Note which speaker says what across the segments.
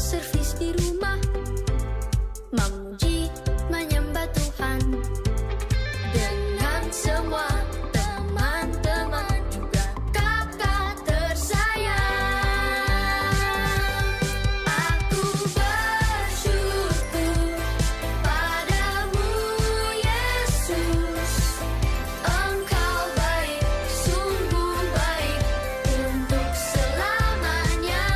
Speaker 1: servis di rumah, memuji, menyembah Tuhan dengan semua teman-teman, juga kakak tersayang. Aku bersyukur padamu, Yesus. Engkau baik, sungguh baik untuk selamanya.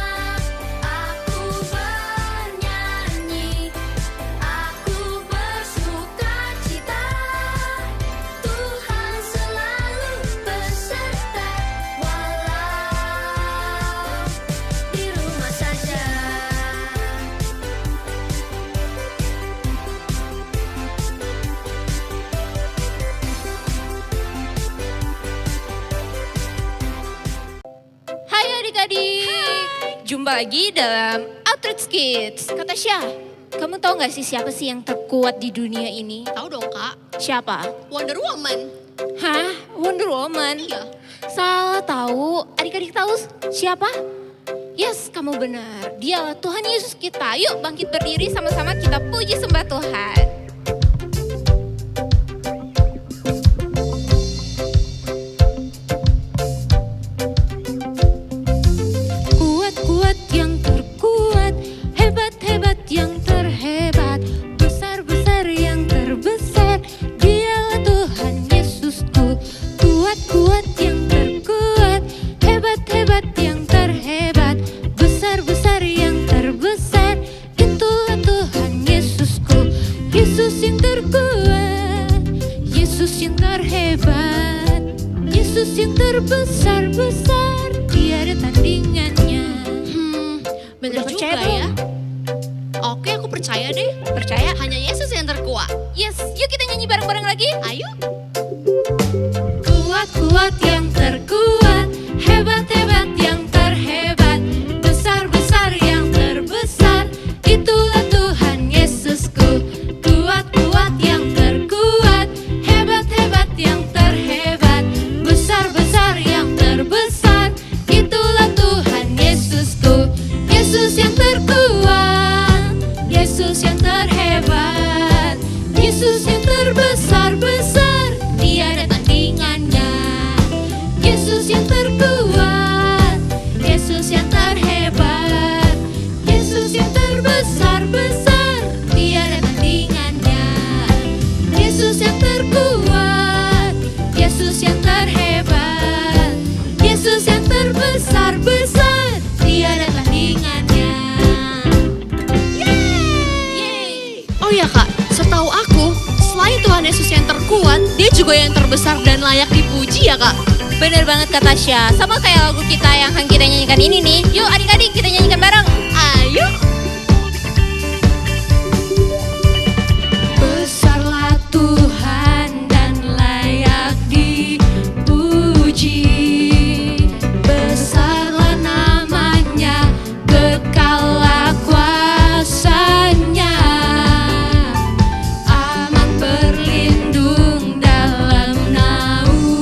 Speaker 1: Aku bernyanyi, aku bersukacita. Tuhan selalu beserta, walau di rumah saja.
Speaker 2: Hai adik-adik, jumpa lagi dalam Outreach Kids. Kak Tasya, kamu tahu gak sih siapa sih yang terkuat di dunia ini?
Speaker 3: Tahu dong kak,
Speaker 2: Siapa?
Speaker 3: Wonder Woman.
Speaker 2: Hah? Wonder Woman?
Speaker 3: Iya.
Speaker 2: Salah tahu. Adik-adik tahu siapa? Yes, kamu benar. Dialah Tuhan Yesus kita. Yuk bangkit berdiri sama-sama kita puji sembah Tuhan. Kuat-kuat yang terkuat, hebat-hebat yang terhebat, besar-besar yang terbesar, dialah Tuhan Yesusku. Kuat-kuat yang terkuat, hebat-hebat yang terhebat, besar-besar yang terbesar, itulah Tuhan Yesusku. Yesus yang terkuat, Yesus yang terhebat, Yesus yang terbesar-besar, tiada tandingannya.
Speaker 3: Bener
Speaker 2: Udah
Speaker 3: juga
Speaker 2: percaya belum?
Speaker 3: ya. Oke, aku percaya deh.
Speaker 2: Percaya?
Speaker 3: Hanya Yesus yang terkuat.
Speaker 2: Yes, yuk kita nyanyi bareng-bareng lagi.
Speaker 3: Ayo.
Speaker 2: Kuat-kuat yang terkuat, hebat-hebat yang terhebat, besar-besar yang terbesar, itulah Tuhan Yesusku. Kuat-kuat yang terkuat, hebat-hebat yang terhebat, besar-besar yang terbesar, itulah Tuhan Yesusku. Yesus yang terkuat, Yesus yang terhebat, Yesus yang terbesar-besar, tiada tandingannya. Yesus yang terkuat, Yesus yang terhebat, Yesus yang terbesar-besar, tiada tandingannya. Yesus yang terkuat, Yesus yang terhebat, Yesus yang terbesar-besar, tiada tandingannya. Yeay!
Speaker 3: Oh ya kak, setahu aku, selain Tuhan Yesus yang terkuat, dia juga yang terbesar dan layak dipuji ya kak.
Speaker 2: Bener banget kak Tasya, sama kayak lagu kita yang akan kita nyanyikan ini nih. Yuk adik-adik kita nyanyikan bareng.
Speaker 3: Ayo.
Speaker 2: Besarlah Tuhan dan layak dipuji. Besarlah namanya, kekallah kuasanya. Aman berlindung dalam naungannya.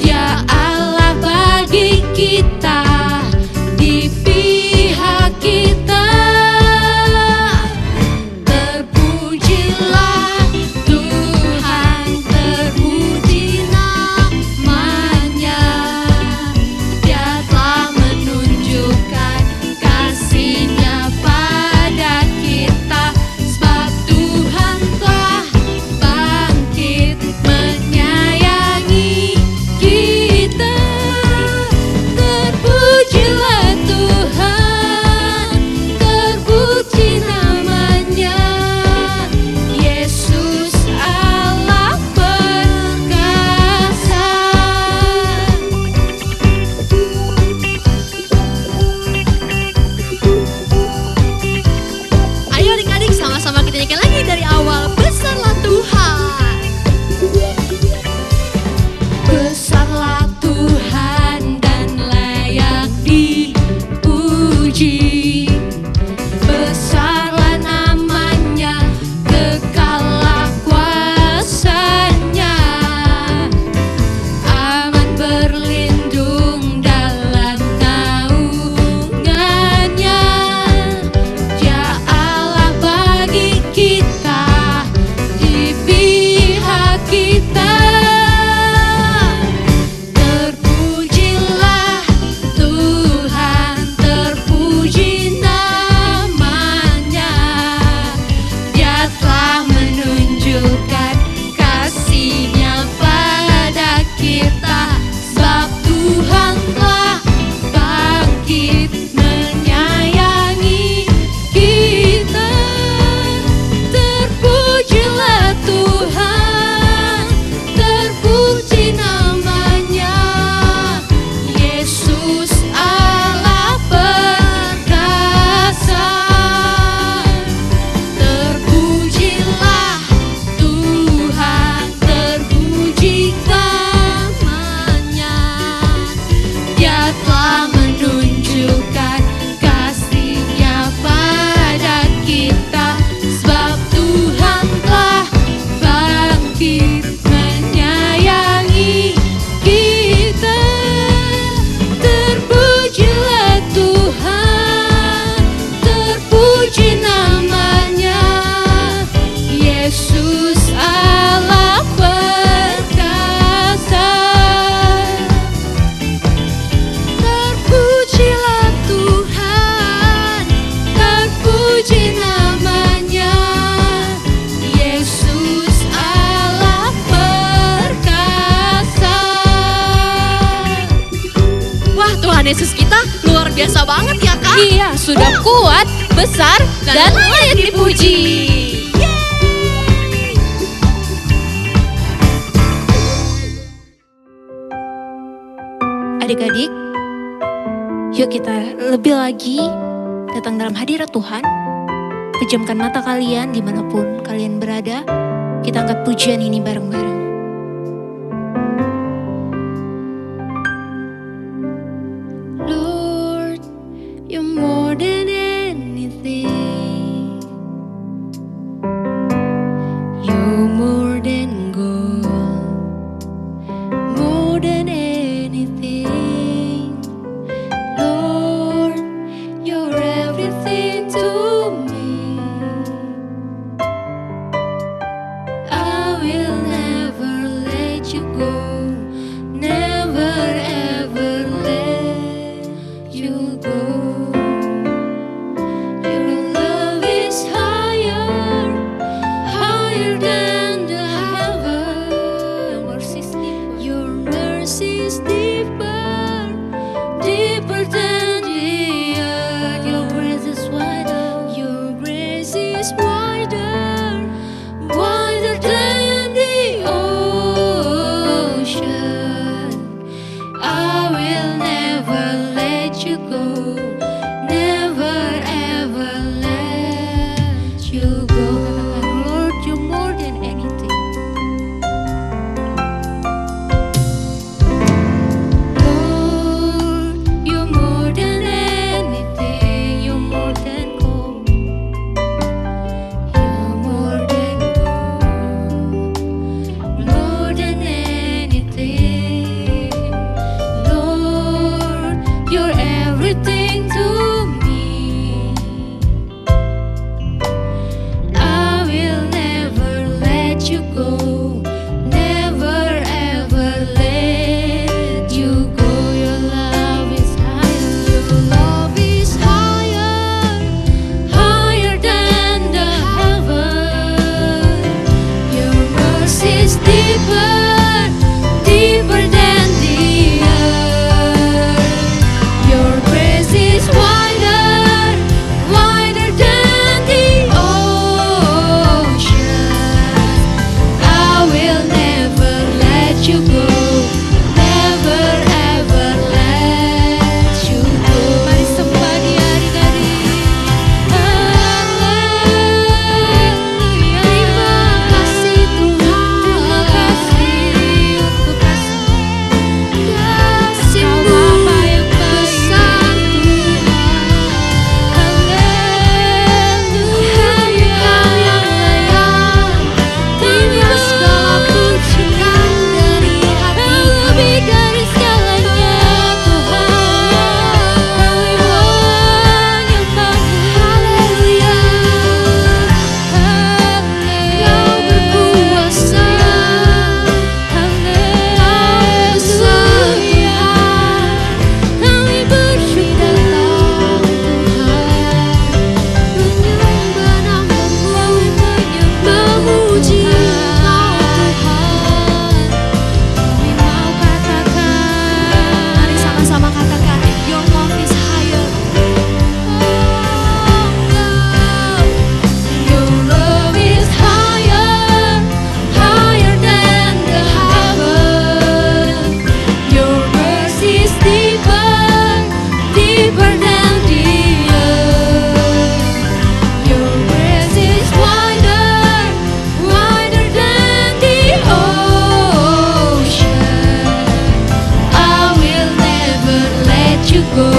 Speaker 2: Dia Allah bagi
Speaker 3: Wah, Tuhan Yesus kita luar biasa banget ya Kak.
Speaker 2: Iya, sudah kuat, besar, dan layak dipuji. Adik-adik, yuk kita lebih lagi datang dalam hadirat Tuhan. Pejamkan mata kalian dimanapun kalian berada. Kita angkat pujian ini bareng-bareng. Lord, you're more than anything. You're more than gold, more than anything. Lord, you're everything to me. I will never let you go, never ever let you go. Your love is higher, higher than the heaven. Your mercy is deeper, deeper than the earth. Your grace is wider, your grace is wider, wider than the ocean. I will never let you go, never ever let you go. Lord, you're more than anything. Lord, you're more than anything. You're more than gold. You're more than gold. More than anything. Lord, you're everything to me. I will never let you go, never ever let you go. Your love is higher, your love is higher, higher than the heaven. Your mercy is deeper, deeper than the earth. Your grace is wider, wider than the ocean. I will never let you go, never ever let you go. Mari sembah Dia, adik-adik. Haleluya. Terima kasih Tuhan, terima kasih untuk kasih-Mu yang besar Tuhan. Haleluya. Engkau yang layak terima segala pujian dari hati, lebih dari segalanya Tuhan. Kami menyembah-Mu. Haleluya. Engkau berkuasa. Haleluya. Kami bersyukur Tuhan, menyembah Nama-Mu, memuji Engkau Tuhan. Kami mau katakan, mari sama-sama katakan, Your love is higher. Your love is higher, higher than the heaven. Your mercy is deeper, deeper than the earth. Your grace is wider, wider than the ocean. I will never let you go,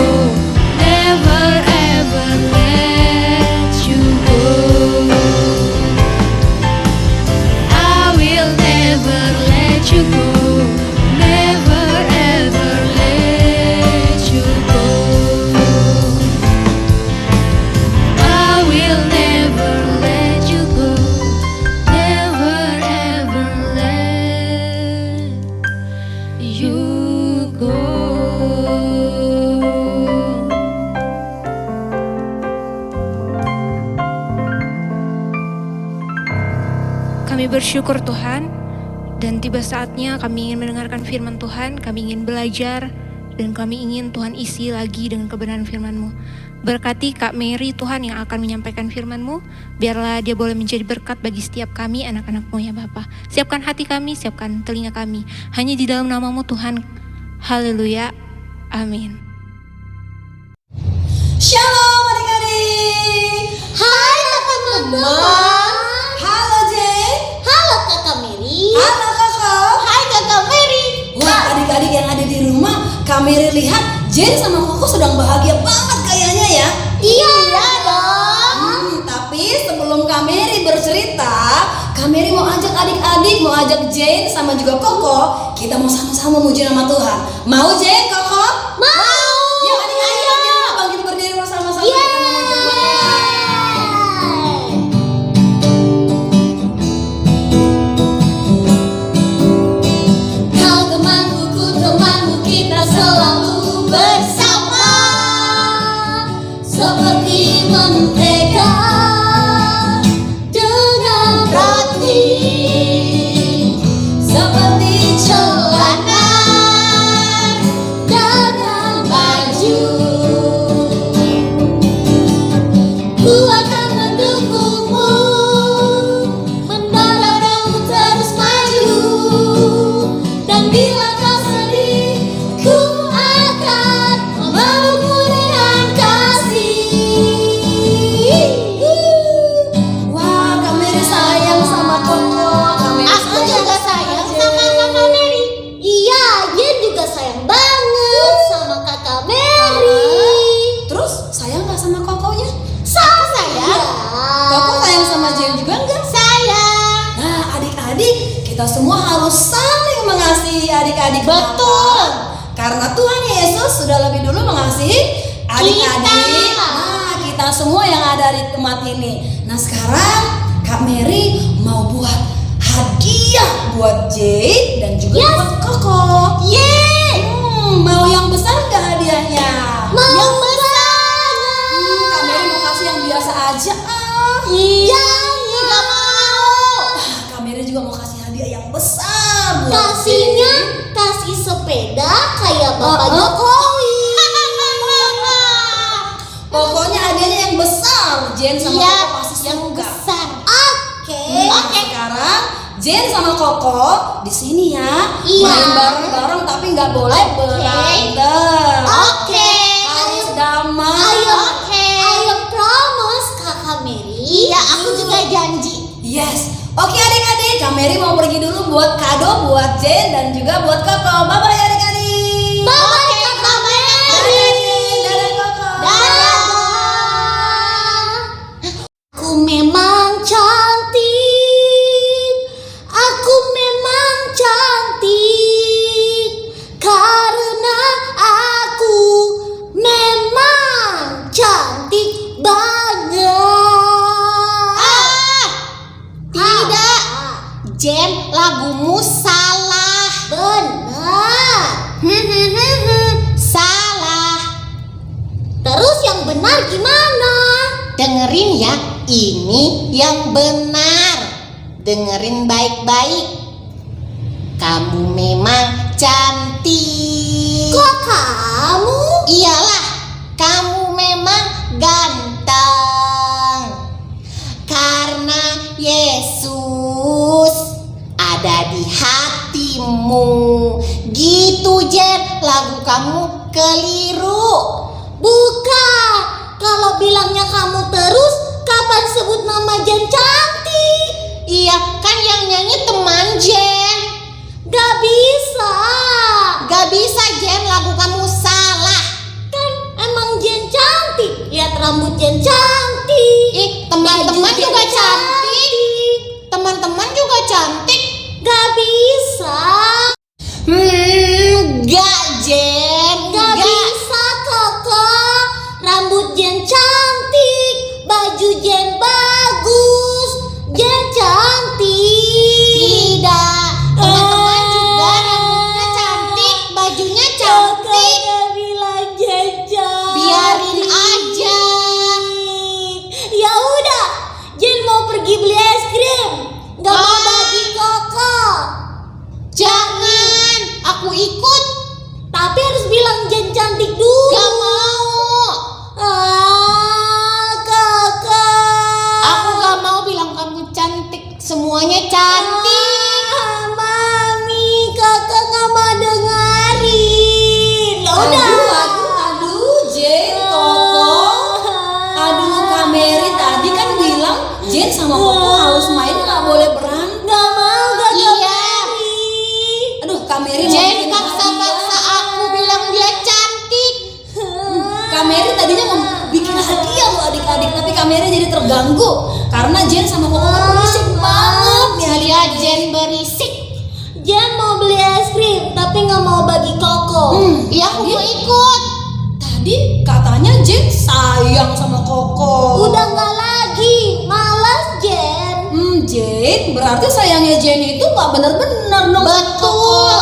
Speaker 2: never ever let you go. I will never let you go, never ever let you go. I will never let you go, never ever let you go. Kami bersyukur Tuhan, dan tiba saatnya kami ingin mendengarkan firman Tuhan, kami ingin belajar Dan kami ingin Tuhan isi lagi dengan kebenaran firman-Mu. Berkati Kak Mary Tuhan yang akan menyampaikan firman-Mu. Biarlah dia boleh menjadi berkat bagi setiap kami anak-anak-Mu ya Bapa. Siapkan hati kami, siapkan telinga kami. Hanya di dalam nama-Mu Tuhan. Haleluya. Amin.
Speaker 4: Shalom adik-adik.
Speaker 5: Hai teman-teman.
Speaker 4: Halo Jen.
Speaker 5: Halo Kakak Mary.
Speaker 4: Halo Kakak.
Speaker 5: Hai Kakak Mary.
Speaker 4: Wah, adik-adik yang ada di rumah, Kak Mary lihat Jen sama Koko sedang bahagia banget kayaknya ya.
Speaker 5: Iya dong.
Speaker 4: Tapi sebelum Kak Mary bercerita, Kak Mary mau ajak adik-adik, mau ajak Jen sama juga Koko, kita mau sama-sama muji nama Tuhan. Mau Jen, Koko?
Speaker 5: Mau.
Speaker 4: Yuk adik-adik, kita bangkit berdiri bersama-sama. Kita mau muji nama Tuhan.
Speaker 5: Kau temanku, ku temanmu, kita selalu bersama. Seperti mentega dengan roti, seperti celana dengan baju. Ku akan mendukungmu, mendorongmu terus maju. Dan bila kau sedih, ku akan memelukmu dengan kasih.
Speaker 4: Wah, Kak Mary sayang sama Koko. Kak Mary
Speaker 5: Aku juga sayang sama Kakak Mary. Iya, Jen juga sayang banget sama Kakak Mary.
Speaker 4: Terus sayang gak sama Kokonya?
Speaker 5: Sama sayang.
Speaker 4: Koko sayang sama Jen juga enggak?
Speaker 5: Sayang.
Speaker 4: Nah, adik-adik, kita semua harus saling mengasihi adik-adik.
Speaker 5: Betul.
Speaker 4: Kenapa? Karena Tuhan Yesus sudah lebih dulu mengasihi adik-adik.
Speaker 5: Kita.
Speaker 4: Nah, kita semua yang ada di tempat ini. Nah, sekarang Kak Mary mau buat hadiah buat Jade dan juga
Speaker 5: Yes.
Speaker 4: buat Koko.
Speaker 5: Yeay.
Speaker 4: Mau yang besar gak hadiahnya?
Speaker 5: Mau besar.
Speaker 4: Kak Mary mau kasih yang biasa aja.
Speaker 5: Iya, nggak mau.
Speaker 4: Kak Mary juga mau kasih hadiah yang besar buat
Speaker 5: Kasihnya
Speaker 4: Jade.
Speaker 5: kasih sepeda kayak Bapak Jokowi.
Speaker 4: Pokoknya hadiahnya yang besar. Jen sama
Speaker 5: Iya,
Speaker 4: Koko pasti
Speaker 5: yang
Speaker 4: suka.
Speaker 5: besar. Oke.
Speaker 4: Sekarang Jen sama Koko di sini ya.
Speaker 5: Iya.
Speaker 4: Main bareng-bareng tapi nggak boleh berantem.
Speaker 5: Oke.
Speaker 4: Harus damai.
Speaker 5: Ayo, ayo promise Kakak Mary. Iya, aku juga janji.
Speaker 4: Yes. Oke adik-adik, Kak Mary mau pergi dulu buat kado buat Jen dan juga buat Koko. Bye bye adik-adik.
Speaker 5: Bye Kakak Mary.
Speaker 4: Dadah Jen, dadah Koko.
Speaker 5: Dadah. Aku memang cantik. Aku memang cantik. Karena aku memang cantik banget. Tidak. Jen, lagumu salah. Benar. Salah. Terus yang benar gimana? Dengerin ya, ini yang benar. Dengerin baik-baik. Kamu memang cantik. Kok kamu? Iyalah, kamu memang ganteng. Karena Yesus ada di hatimu. Gitu Jen, lagu kamu keliru. Bukan, kalau bilangnya kamu terus, kapan sebut nama Jen cantik? Iya, kan yang nyanyi teman Jen. Gak bisa. Gak bisa Jen, lagu kamu salah. Kan emang Jen cantik. Lihat rambut Jen cantik. Ih, teman-teman juga cantik. Teman-teman juga cantik. Gak bisa. Gak Jen. Gak bisa Kakak. Rambut Jen cantik. Baju Jen bagus. Jen cantik. Tidak. Teman-teman juga rambutnya cantik. Bajunya cantik. Bilang Jen cantik. Biarin aja. Ya udah. Jen mau pergi beli es krim. Gak mau bagi Kakak. Jangan. Aku ikut. Tapi harus bilang
Speaker 4: Kak Mary tadinya mau bikin hadiah loh adik-adik, tapi Kak Mary jadi terganggu karena Jen sama Koko berisik banget nih
Speaker 5: Iya,
Speaker 4: adik-adik.
Speaker 5: Jen berisik. Jen mau beli es krim tapi nggak mau bagi Koko. Iya, aku mau ikut.
Speaker 4: Tadi katanya Jen sayang sama Koko.
Speaker 5: Udah nggak lagi, malas Jen.
Speaker 4: Jen, berarti sayangnya Jen itu nggak bener-bener dong sama Koko.
Speaker 5: Betul.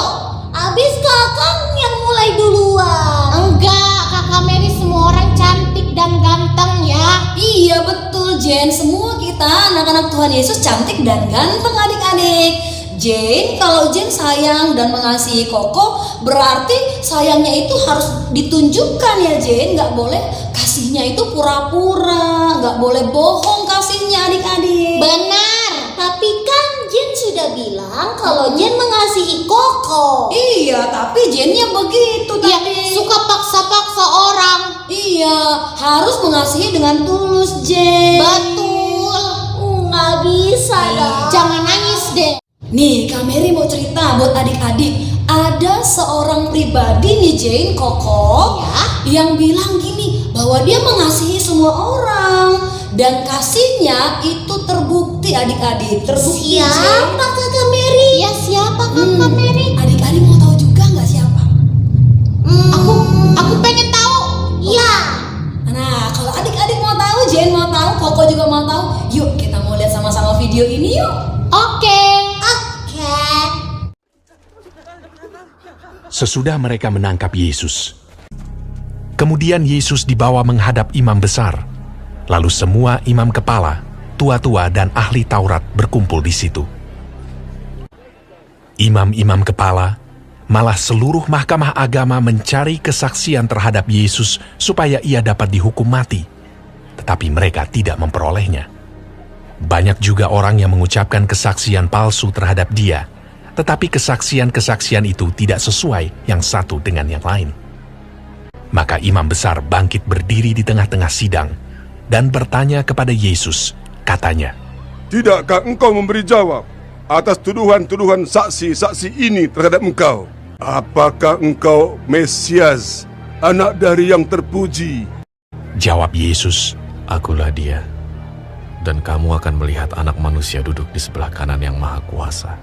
Speaker 5: Abis kakak yang mulai duluan. Enggak, kakak Mary semua orang cantik dan ganteng ya.
Speaker 4: Iya betul Jen, semua kita anak-anak Tuhan Yesus cantik dan ganteng adik-adik. Jen, kalau Jen sayang dan mengasihi Koko, berarti sayangnya itu harus ditunjukkan ya Jen. Nggak boleh kasihnya itu pura-pura, nggak boleh bohong kasihnya adik-adik.
Speaker 5: Benar, tapi kan Jen sudah bilang kalau Jen mengasihi Koko.
Speaker 4: Iya, tapi Jennya begitu
Speaker 5: Ya,
Speaker 4: tadi.
Speaker 5: suka paksa-paksa orang.
Speaker 4: Iya, harus mengasihi dengan tulus Jen.
Speaker 5: Betul. Nggak bisa dong. Jangan nangis deh.
Speaker 4: Nih, Kak Mary mau cerita buat adik-adik. Ada seorang pribadi nih Jane, Koko, yang bilang gini, bahwa dia mengasihi semua orang dan kasihnya itu terbukti adik-adik. Terbukti Jane.
Speaker 5: Siapa kakak Mary? Ya siapa kakak Mary?
Speaker 4: Adik-adik mau tahu juga nggak siapa?
Speaker 5: Aku pengen tahu. Ya.
Speaker 4: Nah, kalau adik-adik mau tahu, Jane mau tahu, Koko juga mau tahu, yuk kita mau lihat sama-sama video ini yuk.
Speaker 5: Oke.
Speaker 6: Sesudah mereka menangkap Yesus, kemudian Yesus dibawa menghadap imam besar. Lalu semua imam kepala, tua-tua dan ahli Taurat berkumpul di situ. Imam-imam kepala, malah seluruh mahkamah agama mencari kesaksian terhadap Yesus supaya ia dapat dihukum mati. Tetapi mereka tidak memperolehnya. Banyak juga orang yang mengucapkan kesaksian palsu terhadap dia, tetapi kesaksian-kesaksian itu tidak sesuai yang satu dengan yang lain. Maka imam besar bangkit berdiri di tengah-tengah sidang dan bertanya kepada Yesus, katanya,
Speaker 7: "Tidakkah engkau memberi jawab atas tuduhan-tuduhan saksi-saksi ini terhadap engkau? Apakah engkau Mesias, anak dari yang terpuji?"
Speaker 6: Jawab Yesus,
Speaker 8: Akulah dia, dan kamu akan melihat anak manusia duduk di sebelah kanan yang maha kuasa,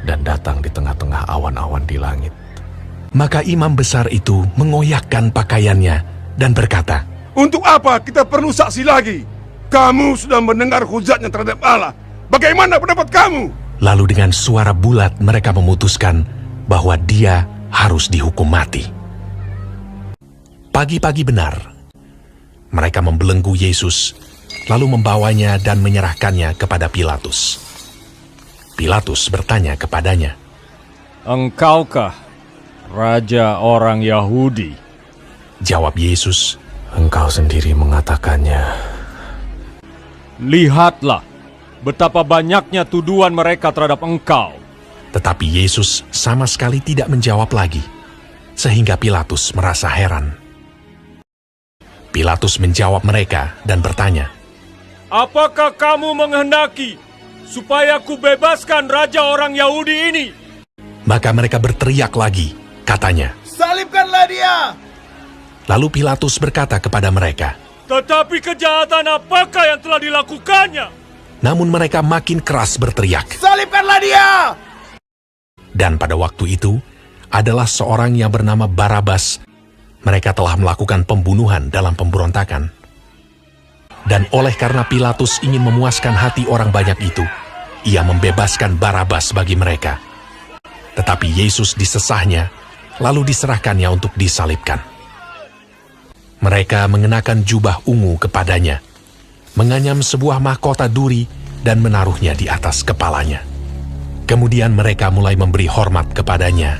Speaker 8: dan datang di tengah-tengah awan-awan di langit.
Speaker 6: Maka imam besar itu mengoyakkan pakaiannya dan berkata,
Speaker 7: "Untuk apa kita perlu saksi lagi? Kamu sudah mendengar hujatnya terhadap Allah. Bagaimana pendapat kamu?"
Speaker 6: Lalu dengan suara bulat mereka memutuskan bahwa dia harus dihukum mati. Pagi-pagi benar, mereka membelenggu Yesus, lalu membawanya dan menyerahkannya kepada Pilatus. Pilatus bertanya kepadanya,
Speaker 9: "Engkaukah Raja orang Yahudi?"
Speaker 6: Jawab Yesus,
Speaker 8: Engkau sendiri mengatakannya.
Speaker 9: "Lihatlah betapa banyaknya tuduhan mereka terhadap engkau."
Speaker 6: Tetapi Yesus sama sekali tidak menjawab lagi, sehingga Pilatus merasa heran. Pilatus menjawab mereka dan bertanya,
Speaker 9: "Apakah kamu menghendaki supaya ku bebaskan Raja orang Yahudi ini?"
Speaker 6: Maka mereka berteriak lagi, katanya,
Speaker 7: "Salibkanlah dia!"
Speaker 6: Lalu Pilatus berkata kepada mereka,
Speaker 9: "Tetapi kejahatan apakah yang telah dilakukannya?"
Speaker 6: namun mereka makin keras berteriak.
Speaker 7: "Salibkanlah dia!"
Speaker 6: Dan pada waktu itu, adalah seorang yang bernama Barabas. Mereka telah melakukan pembunuhan dalam pemberontakan. Dan oleh karena Pilatus ingin memuaskan hati orang banyak itu, ia membebaskan Barabas bagi mereka. Tetapi Yesus disesahnya, lalu diserahkannya untuk disalibkan. Mereka mengenakan jubah ungu kepadanya, menganyam sebuah mahkota duri dan menaruhnya di atas kepalanya. Kemudian mereka mulai memberi hormat kepadanya.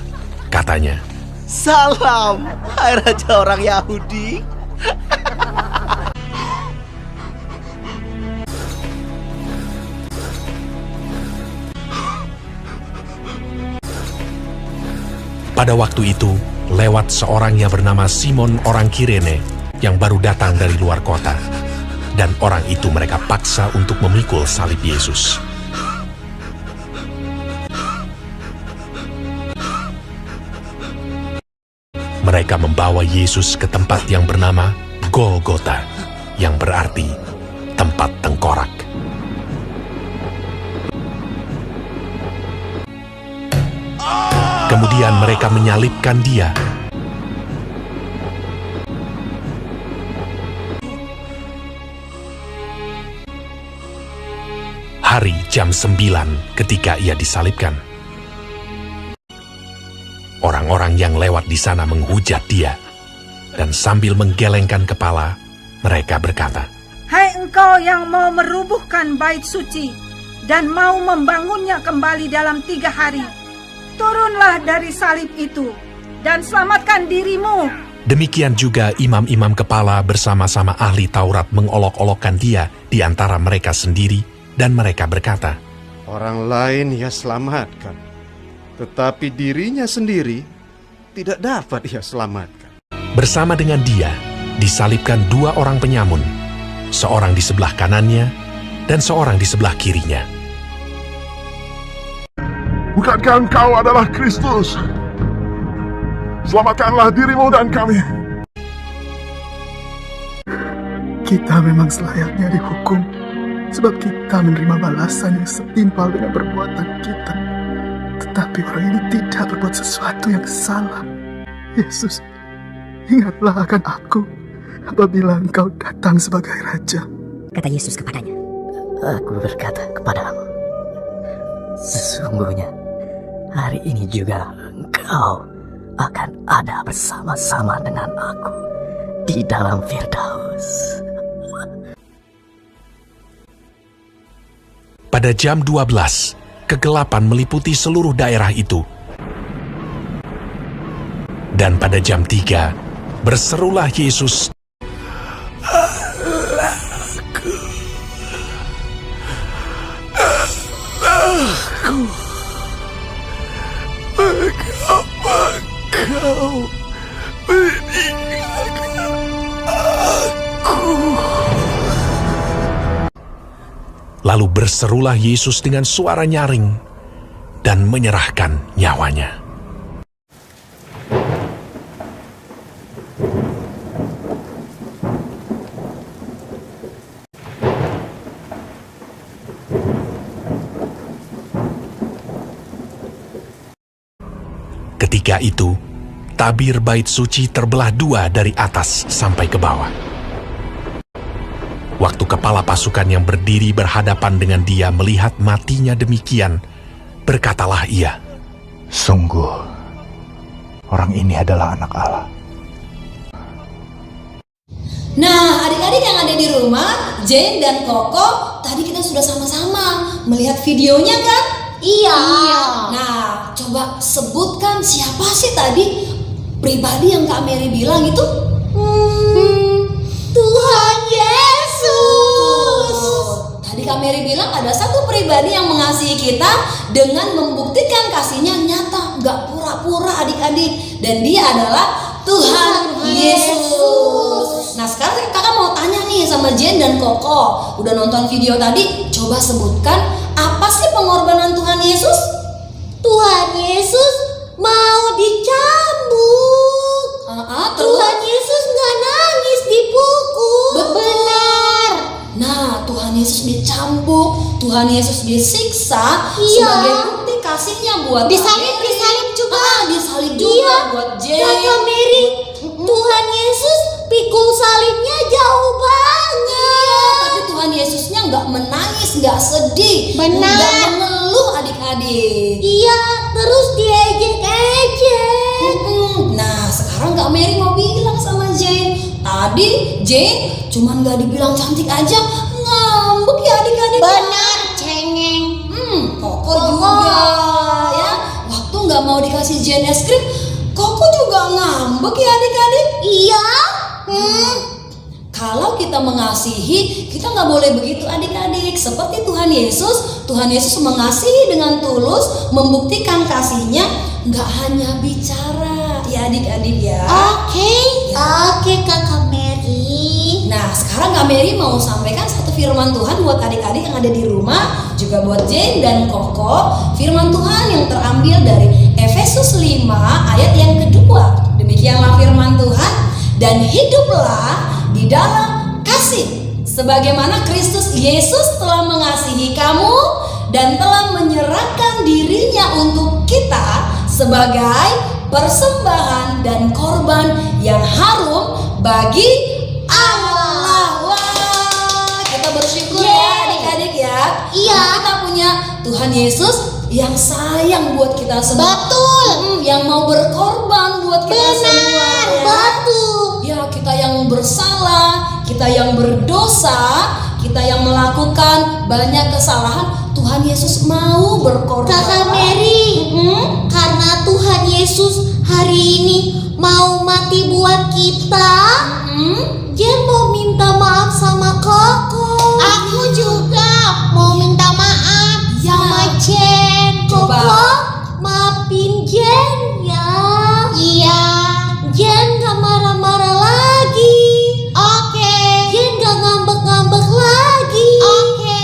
Speaker 6: Katanya,
Speaker 10: "Salam, hai Raja orang Yahudi."
Speaker 6: pada waktu itu, lewat seorang yang bernama Simon orang Kirene yang baru datang dari luar kota. Dan orang itu mereka paksa untuk memikul salib Yesus. mereka membawa Yesus ke tempat yang bernama Golgota, yang berarti tempat tengkorak. Kemudian mereka menyalibkan Dia. Hari jam 9 ketika Ia disalibkan. Orang-orang yang lewat di sana menghujat Dia, dan sambil menggelengkan kepala, mereka berkata,
Speaker 11: "Hai engkau yang mau merubuhkan bait suci dan mau membangunnya kembali dalam 3 hari, turunlah dari salib itu dan selamatkan dirimu."
Speaker 6: Demikian juga imam-imam kepala bersama-sama ahli Taurat mengolok-olokkan Dia di antara mereka sendiri, dan mereka berkata,
Speaker 12: "Orang lain Ia selamatkan, tetapi dirinya sendiri tidak dapat Ia selamatkan."
Speaker 6: Bersama dengan Dia disalibkan 2 orang penyamun, seorang di sebelah kanannya dan seorang di sebelah kirinya.
Speaker 7: Bukankah engkau adalah Kristus? Selamatkanlah dirimu dan kami.
Speaker 13: Kita memang selayaknya dihukum, sebab kita menerima balasan yang setimpal dengan perbuatan kita. Tetapi orang ini tidak berbuat sesuatu yang salah. Yesus, ingatlah akan aku apabila engkau datang sebagai Raja.
Speaker 14: Kata Yesus kepadanya, "Aku berkata kepadamu, sesungguhnya hari ini juga engkau akan ada bersama-sama dengan aku di dalam Firdaus."
Speaker 6: Pada jam 12, kegelapan meliputi seluruh daerah itu. Dan pada jam 3, berserulah Yesus,
Speaker 13: Mengapa kau meninggalkan aku?
Speaker 6: Lalu berserulah Yesus dengan suara nyaring dan menyerahkan nyawanya. Ketika itu, tabir bait suci terbelah 2 dari atas sampai ke bawah. Waktu kepala pasukan yang berdiri berhadapan dengan Dia melihat matinya demikian, berkatalah ia,
Speaker 13: Sungguh, orang ini adalah anak Allah.
Speaker 4: Nah, adik-adik yang ada di rumah, Jane dan Koko, tadi kita sudah sama-sama melihat videonya kan?
Speaker 5: Iya.
Speaker 4: Nah, coba sebutkan siapa sih tadi pribadi yang Kak Mary bilang itu?
Speaker 5: Tuhan Yesus.
Speaker 4: Tadi Kak Mary bilang ada satu pribadi yang mengasihi kita dengan membuktikan kasihnya nyata, nggak pura-pura adik-adik. Dan dia adalah Tuhan Yesus. Nah sekarang kakak mau tanya nih sama Jen dan Koko, udah nonton video tadi, coba sebutkan apa sih pengorbanan Tuhan Yesus?
Speaker 5: Tuhan Yesus mau dicambuk. Tuhan Yesus nggak nangis dipukul.
Speaker 4: Benar. Nah, Tuhan Yesus dicambuk, Tuhan Yesus disiksa sebagai bukti kasihnya buat
Speaker 5: disalib juga.
Speaker 4: Disalib juga buat Jen.
Speaker 5: Kakak Mary, Tuhan Yesus pikul salibnya jauh banget.
Speaker 4: Tapi Tuhan Yesusnya nggak menangis, nggak sedih,
Speaker 5: Benar.
Speaker 4: nggak mengeluh adik-adik.
Speaker 5: Iya, terus diejek-ejek.
Speaker 4: Nah, sekarang Kak Mary mau bilang sama Jane. Tadi Jane cuman nggak dibilang cantik aja, ngambek ya adik-adik.
Speaker 5: Benar, cengeng.
Speaker 4: Koko juga ya. Waktu nggak mau dikasih Jane es krim, Koko juga ngambek ya adik-adik.
Speaker 5: Iya.
Speaker 4: Kalau kita mengasihi, kita nggak boleh begitu adik-adik. Seperti Tuhan Yesus mengasihi dengan tulus, membuktikan kasihnya, nggak hanya bicara ya adik-adik ya.
Speaker 5: Oke Kakak Mary.
Speaker 4: Nah sekarang Kak Mary mau sampaikan satu firman Tuhan buat adik-adik yang ada di rumah, juga buat Jane dan Koko. Firman Tuhan yang terambil dari Efesus 5 ayat yang kedua. Demikian Demikianlah firman Tuhan, dan hiduplah di dalam kasih, sebagaimana Kristus Yesus telah mengasihi kamu dan telah menyerahkan dirinya untuk kita sebagai persembahan dan korban yang harum bagi Allah. Wah, kita bersyukur ya adik-adik ya.
Speaker 5: Iya.
Speaker 4: Kita punya Tuhan Yesus yang sayang buat kita semua.
Speaker 5: Betul.
Speaker 4: Yang mau berkorban buat kita semua. Ya.
Speaker 5: Betul.
Speaker 4: Ya, kita yang bersalah, kita yang berdosa, kita yang melakukan banyak kesalahan, Tuhan Yesus mau berkorban.
Speaker 5: Kakak Mary, karena Tuhan Yesus hari ini mau mati buat kita, Jen mau minta maaf sama Koko. Aku juga mau minta maaf sama Jen. Koko, maafin Jen ya. Iya. Jen gak marah-marah lagi. Oke. Jen gak ngambek-ngambek lagi. Oke.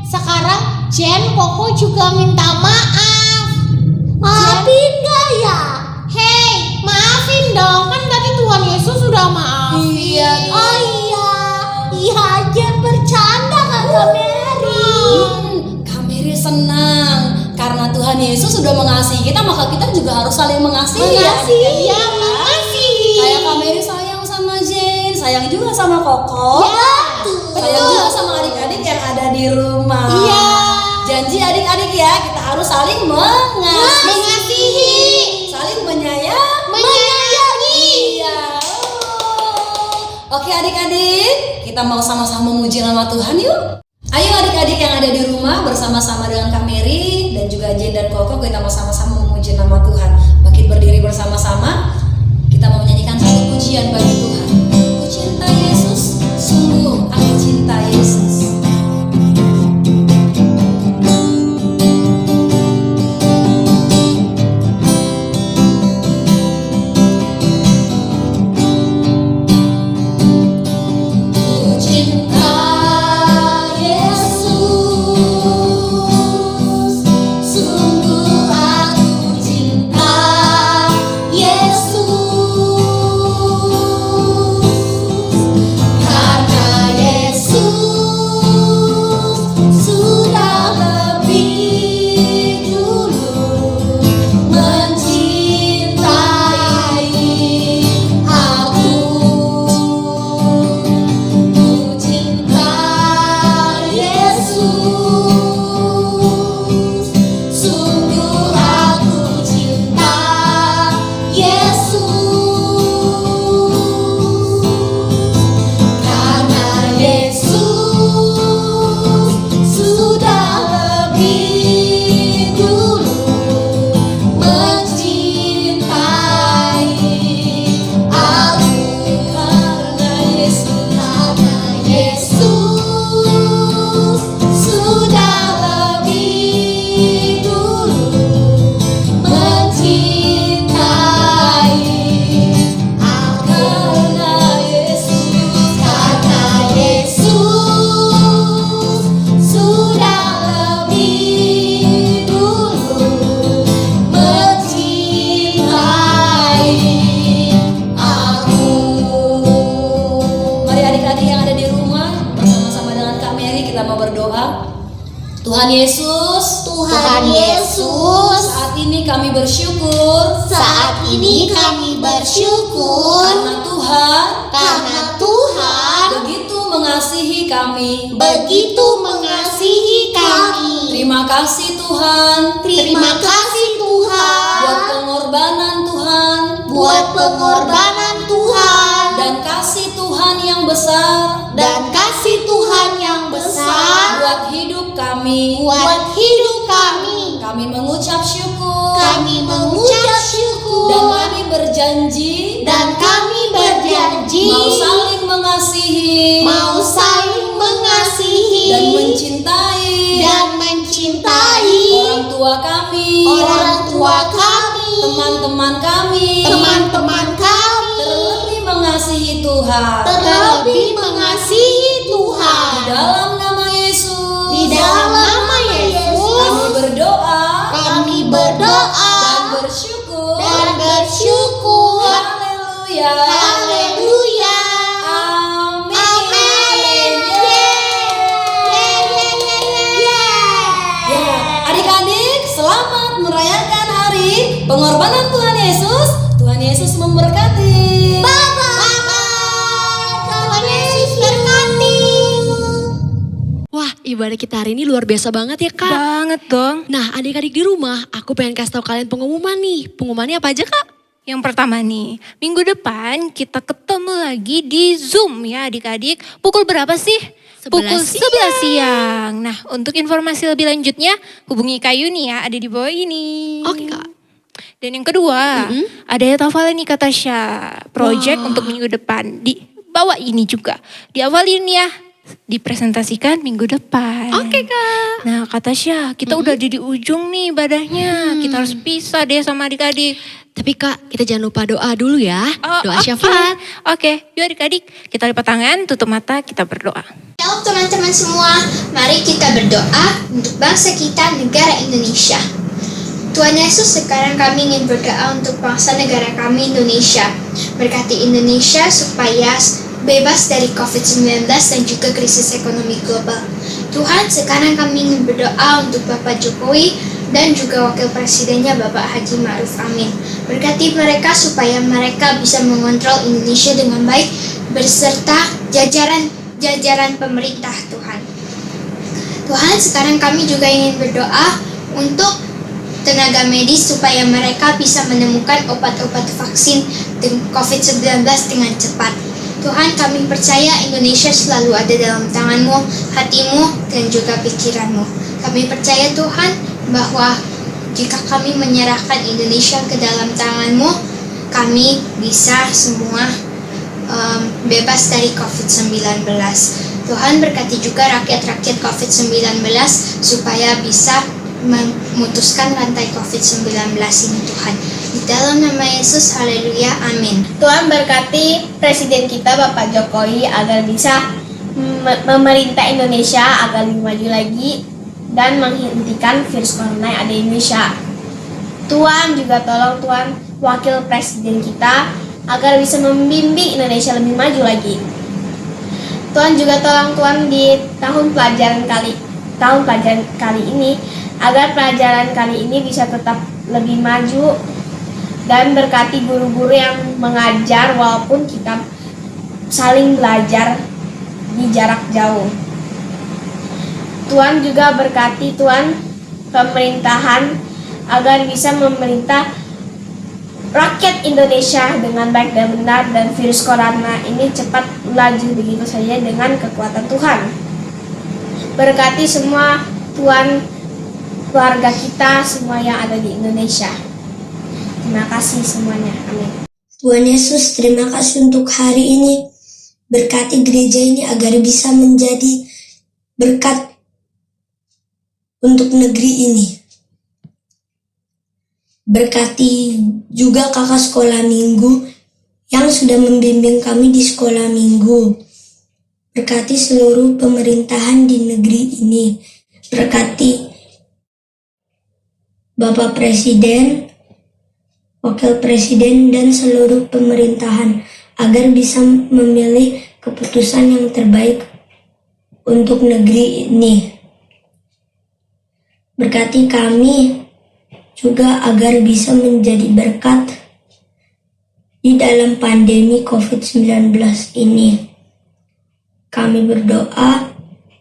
Speaker 5: Sekarang Jen, Koko juga minta maaf. Maafin gak ya? Hei, maafin dong. Kan tadi Tuhan Yesus sudah maafin.
Speaker 4: Iya.
Speaker 5: Oh iya. Iya, Jen bercanda Kakak Mary.
Speaker 4: Kak Mary senang karena Tuhan Yesus sudah mengasihi kita, maka kita juga harus saling mengasihi.
Speaker 5: Iya, mengasihi.
Speaker 4: Kayak Kak Mary sayang sama Jane, sayang juga sama Koko.
Speaker 5: Ya,
Speaker 4: sayang juga sama adik-adik yang ada di rumah.
Speaker 5: Iya.
Speaker 4: Janji adik-adik ya, kita harus saling
Speaker 5: mengasihi,
Speaker 4: saling menyayangi. Iya. Oke adik-adik, kita mau sama-sama memuji nama Tuhan yuk. Ayo adik-adik yang ada di rumah bersama-sama dengan Kak Mary dan juga Jane dan Koko, kita mau sama-sama memuji nama Tuhan. Bangkit berdiri bersama-sama. Kita mau menyanyikan satu pujian bagi Tuhan. Ku cinta Yesus, sungguh aku cinta Yesus. Tuhan Yesus,
Speaker 5: Tuhan Yesus,
Speaker 4: saat ini kami bersyukur,
Speaker 5: saat ini kami bersyukur karena Tuhan
Speaker 4: begitu mengasihi kami,
Speaker 5: begitu mengasihi kami.
Speaker 4: Terima kasih Tuhan,
Speaker 5: terima kasih Tuhan
Speaker 4: buat pengorbanan Tuhan,
Speaker 5: buat pengorbanan Tuhan
Speaker 4: dan kasih Tuhan yang besar,
Speaker 5: dan kasih Tuhan yang besar
Speaker 4: buat hidup kami,
Speaker 5: buat hidup kami.
Speaker 4: Kami mengucap syukur,
Speaker 5: kami mengucap syukur,
Speaker 4: dan kami berjanji, mau saling mengasihi,
Speaker 5: mau saling mengasihi
Speaker 4: dan mencintai, orang tua kami, teman-teman kami, terlebih mengasihi Tuhan, di dalam nama Yesus, kami berdoa dan bersyukur, Haleluya.
Speaker 5: Haleluya.
Speaker 4: Amin. Ya, adik-adik, selamat merayakan hari pengorbanan Tuhan Yesus. Tuhan Yesus memberkati.
Speaker 5: Tuhan Yesus berkati.
Speaker 3: Wah, ibadah kita hari ini luar biasa banget ya Kak.
Speaker 2: Banget dong.
Speaker 3: Nah, adik-adik di rumah, aku pengen kasih tahu kalian pengumuman nih. Pengumumannya apa aja Kak?
Speaker 2: Yang pertama nih, minggu depan kita ketemu lagi di Zoom ya adik-adik. Pukul berapa sih?
Speaker 3: 11
Speaker 2: Pukul 11 siang. Nah, untuk informasi lebih lanjutnya hubungi Kayu nih ya, ada di bawah ini.
Speaker 3: Oke Kak.
Speaker 2: Dan yang kedua, ada Tafaleni Katasha Project
Speaker 3: Wah.
Speaker 2: untuk minggu depan. Di bawah ini juga. Diawalin ya, dipresentasikan minggu depan.
Speaker 3: Oke Kak.
Speaker 2: Nah Katasha, kita udah di ujung nih ibadahnya. Kita harus pisah deh sama adik-adik.
Speaker 3: Tapi Kak, kita jangan lupa doa dulu ya. Doa
Speaker 2: Oke.
Speaker 3: syafaat.
Speaker 2: Oke, yuk adik-adik, kita lipat tangan, tutup mata, kita berdoa.
Speaker 1: Shalom teman-teman semua, mari kita berdoa untuk bangsa kita, negara Indonesia. Tuhan Yesus, sekarang kami ingin berdoa untuk bangsa negara kami Indonesia. Berkati Indonesia supaya bebas dari COVID-19 dan juga krisis ekonomi global. Tuhan, sekarang kami ingin berdoa untuk Bapak Jokowi dan juga Wakil Presidennya Bapak Haji Ma'ruf Amin. Berkati mereka supaya mereka bisa mengontrol Indonesia dengan baik beserta jajaran pemerintah Tuhan. Tuhan, sekarang kami juga ingin berdoa untuk tenaga medis supaya mereka bisa menemukan obat-obat vaksin COVID-19 dengan cepat. Tuhan, kami percaya Indonesia selalu ada dalam tangan-Mu, hatimu, dan juga pikiran-Mu. Kami percaya Tuhan bahwa jika kami menyerahkan Indonesia ke dalam tangan-Mu, kami bisa semua bebas dari COVID-19. Tuhan, berkati juga rakyat-rakyat COVID-19 supaya bisa memutuskan rantai COVID-19 ini Tuhan. Di dalam nama Yesus, haleluya, amin.
Speaker 15: Tuhan berkati Presiden kita Bapak Jokowi agar bisa memerintah Indonesia agar lebih maju lagi dan menghentikan virus corona yang ada di Indonesia. Tuhan juga tolong Tuhan Wakil Presiden kita agar bisa membimbing Indonesia lebih maju lagi. Tuhan juga tolong Tuhan di tahun pelajaran kali ini agar pelajaran kali ini bisa tetap lebih maju dan berkati guru-guru yang mengajar walaupun kita saling belajar di jarak jauh. Tuhan juga berkati Tuhan pemerintahan agar bisa memerintah rakyat Indonesia dengan baik dan benar dan virus corona ini cepat laju begitu saja dengan kekuatan Tuhan. Berkati semua Tuhan keluarga kita semua yang ada di Indonesia. Terima kasih semuanya. Amin.
Speaker 16: Tuhan Yesus, terima kasih untuk hari ini. Berkati gereja ini agar bisa menjadi berkat untuk negeri ini. Berkati juga kakak sekolah minggu yang sudah membimbing kami di sekolah minggu. Berkati seluruh pemerintahan di negeri ini. Berkati Bapak Presiden, Wakil Presiden, dan seluruh pemerintahan agar bisa memilih keputusan yang terbaik untuk negeri ini. Berkati kami juga agar bisa menjadi berkat di dalam pandemi COVID-19 ini. Kami berdoa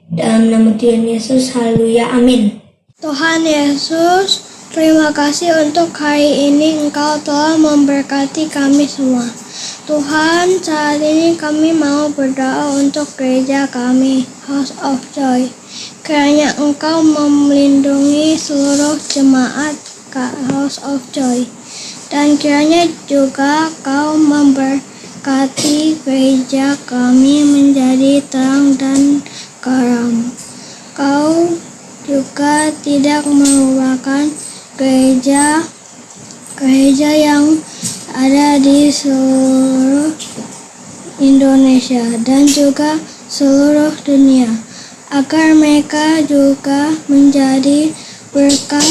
Speaker 16: dalam nama Tuhan Yesus, haleluya, amin.
Speaker 17: Tuhan Yesus, terima kasih untuk hari ini Engkau telah memberkati kami semua. Tuhan, saat ini kami mau berdoa untuk gereja kami, House of Joy. Kiranya Engkau melindungi seluruh jemaat House of Joy. Dan kiranya juga Kau memberkati gereja kami menjadi terang dan garam. Kau juga tidak melupakan gereja yang ada di seluruh Indonesia dan juga seluruh dunia, agar mereka juga menjadi berkat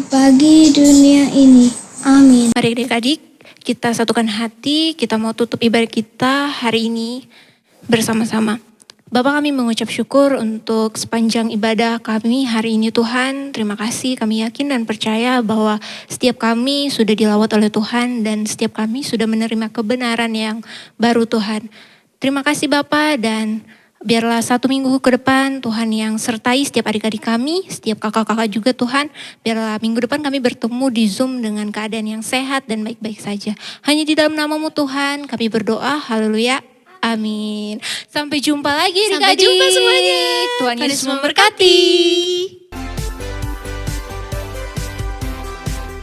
Speaker 17: bagi dunia ini. Amin.
Speaker 2: Mari adik-adik kita satukan hati, kita mau tutup ibadah kita hari ini bersama-sama. Bapa, kami mengucap syukur untuk sepanjang ibadah kami hari ini Tuhan. Terima kasih, kami yakin dan percaya bahwa setiap kami sudah dilawat oleh Tuhan dan setiap kami sudah menerima kebenaran yang baru Tuhan. Terima kasih Bapa, dan biarlah 1 minggu ke depan Tuhan yang sertai setiap adik-adik kami, setiap kakak-kakak juga Tuhan. Biarlah minggu depan kami bertemu di Zoom dengan keadaan yang sehat dan baik-baik saja. Hanya di dalam nama-Mu Tuhan kami berdoa, haleluya, amin. Sampai jumpa lagi adik-adik.
Speaker 3: Sampai jumpa semuanya.
Speaker 2: Tuhan Yesus memberkati.